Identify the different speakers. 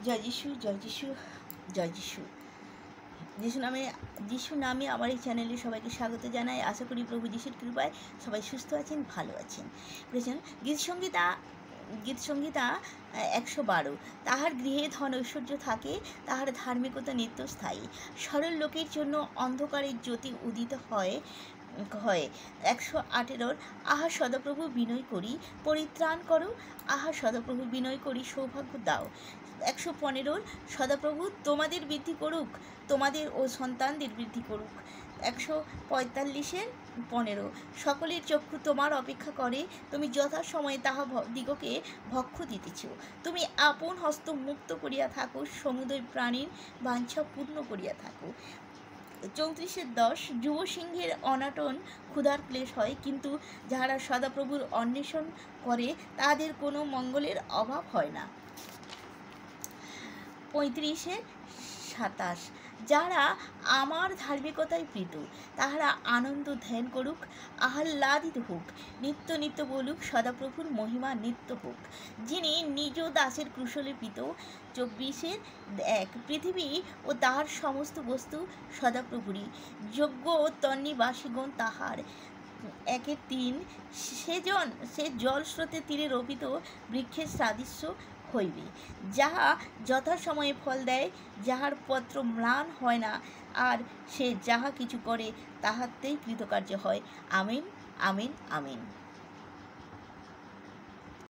Speaker 1: জয় যিশু, জয় যিশু, জয় যিশু। যিশু নামে আমার এই চ্যানেলে সবাইকে স্বাগত জানাই। আশা করি প্রভু যিশুর কৃপায় সবাই সুস্থ আছেন, ভালো আছেন। বুঝেছেন? গীতসংহিতা 112। তাহার গৃহে ধন ঐশ্বর্য থাকে, তাহার ধার্মিকতা নিত্যস্থায়ী। সরল লোকের জন্য অন্ধকারের জ্যোতি উদিত হয়। 118। আহা সদাপ্রভু বিনয় করি পরিত্রাণ করো, আহা সদাপ্রভু বিনয় করি সৌভাগ্য দাও। 115। সদাপ্রভু তোমাদের বৃদ্ধি করুক, তোমাদের ও সন্তানদের বৃদ্ধি করুক। 145-15। সকলের চক্ষু তোমার অপেক্ষা করে, তুমি যথাসময়ে তাহা দিগকে ভক্ষ দিতেছ। তুমি আপন হস্ত মুক্ত করিয়া থাকো, সমুদয় প্রাণীর বাঞ্ছা পূর্ণ করিয়া থাকো। 34-10। যুব সিংহের অনাটন ক্ষুধার ক্লেশ হয়, কিন্তু যাহারা সদাপ্রভুর অন্বেষণ করে তাদের কোনো মঙ্গলের অভাব হয় না। 35-27। যারা আমার ধার্মিকতায় প্রীত তাহারা আনন্দ ধ্যান করুক, আহ্লাদিত হোক, নিত্য নিত্য বলুক সদাপ্রভুর মহিমা নিত্য হোক, যিনি নিজ দাসের কুশলে প্রীত। 24-1। পৃথিবী ও তাহার সমস্ত বস্তু সদাপ্রভুরই, যোগ্য ও তন্নিবাসীগণ তাহার। 1-3। সে জল স্রোতের তীরে রোপিত বৃক্ষের সাদৃশ্য হইবে, যাহা যথাসময়ে ফল দেয়, যাহার পত্র ম্লান হয় না, আর সে যাহা কিছু করে তাহাতেই কৃতকার্য হয়। আমিন, আমিন, আমিন।